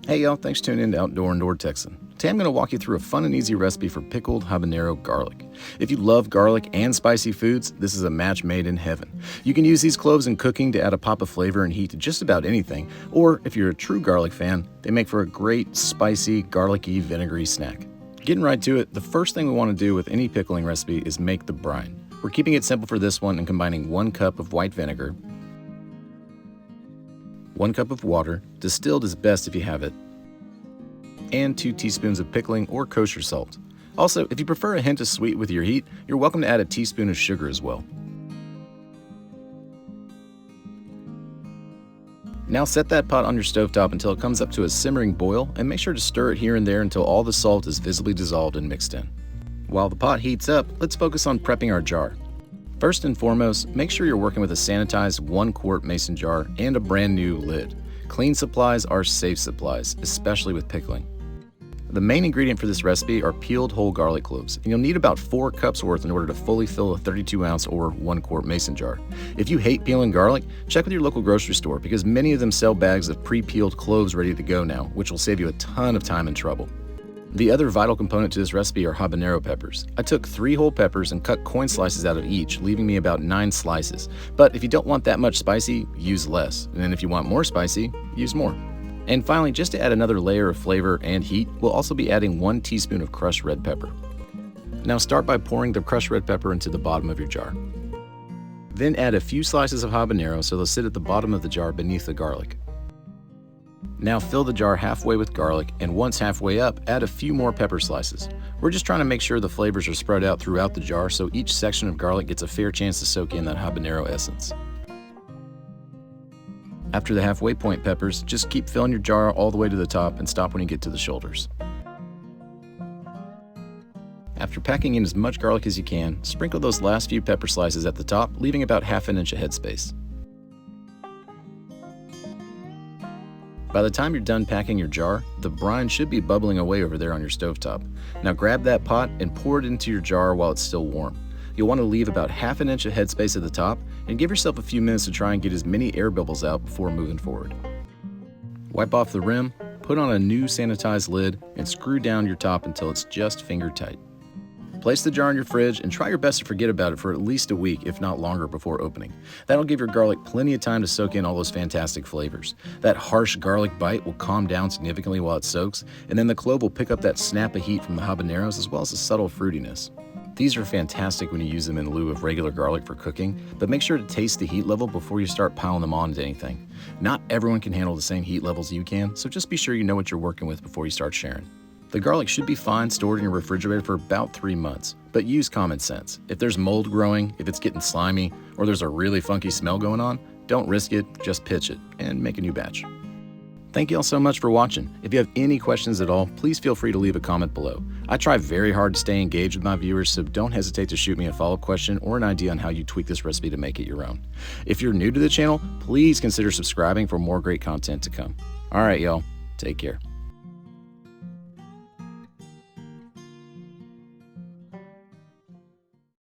Hey y'all, thanks for tuning in to Outdoor Indoor Texan. Today I'm going to walk you through a fun and easy recipe for pickled habanero garlic. If you love garlic and spicy foods, this is a match made in heaven. You can use these cloves in cooking to add a pop of flavor and heat to just about anything, or if you're a true garlic fan, they make for a great, spicy, garlicky, vinegary snack. Getting right to it, the first thing we want to do with any pickling recipe is make the brine. We're keeping it simple for this one and combining 1 cup of white vinegar, 1 cup of water, distilled is best if you have it, and 2 teaspoons of pickling or kosher salt. Also, if you prefer a hint of sweet with your heat, you're welcome to add a teaspoon of sugar as well. Now set that pot on your stovetop until it comes up to a simmering boil, and make sure to stir it here and there until all the salt is visibly dissolved and mixed in. While the pot heats up, let's focus on prepping our jar. First and foremost, make sure you're working with a sanitized 1-quart mason jar and a brand new lid. Clean supplies are safe supplies, especially with pickling. The main ingredient for this recipe are peeled whole garlic cloves, and you'll need about 4 cups worth in order to fully fill a 32-ounce or 1-quart mason jar. If you hate peeling garlic, check with your local grocery store because many of them sell bags of pre-peeled cloves ready to go now, which will save you a ton of time and trouble. The other vital component to this recipe are habanero peppers. I took 3 whole peppers and cut coin slices out of each, leaving me about 9 slices. But if you don't want that much spicy, use less. And then if you want more spicy, use more. And finally, just to add another layer of flavor and heat, we'll also be adding 1 teaspoon of crushed red pepper. Now start by pouring the crushed red pepper into the bottom of your jar. Then add a few slices of habanero so they'll sit at the bottom of the jar beneath the garlic. Now fill the jar halfway with garlic, and once halfway up, add a few more pepper slices. We're just trying to make sure the flavors are spread out throughout the jar so each section of garlic gets a fair chance to soak in that habanero essence. After the halfway point peppers, just keep filling your jar all the way to the top and stop when you get to the shoulders. After packing in as much garlic as you can, sprinkle those last few pepper slices at the top, leaving about ½ inch of headspace. By the time you're done packing your jar, the brine should be bubbling away over there on your stovetop. Now grab that pot and pour it into your jar while it's still warm. You'll want to leave about ½ inch of headspace at the top and give yourself a few minutes to try and get as many air bubbles out before moving forward. Wipe off the rim, put on a new sanitized lid, and screw down your top until it's just finger tight. Place the jar in your fridge and try your best to forget about it for at least a week, if not longer, before opening. That'll give your garlic plenty of time to soak in all those fantastic flavors. That harsh garlic bite will calm down significantly while it soaks, and then the clove will pick up that snap of heat from the habaneros as well as the subtle fruitiness. These are fantastic when you use them in lieu of regular garlic for cooking, but make sure to taste the heat level before you start piling them on to anything. Not everyone can handle the same heat levels you can, so just be sure you know what you're working with before you start sharing. The garlic should be fine stored in your refrigerator for about 3 months, but use common sense. If there's mold growing, if it's getting slimy, or there's a really funky smell going on, don't risk it, just pitch it, and make a new batch. Thank you all so much for watching. If you have any questions at all, please feel free to leave a comment below. I try very hard to stay engaged with my viewers, so don't hesitate to shoot me a follow-up question or an idea on how you tweak this recipe to make it your own. If you're new to the channel, please consider subscribing for more great content to come. All right, y'all, take care.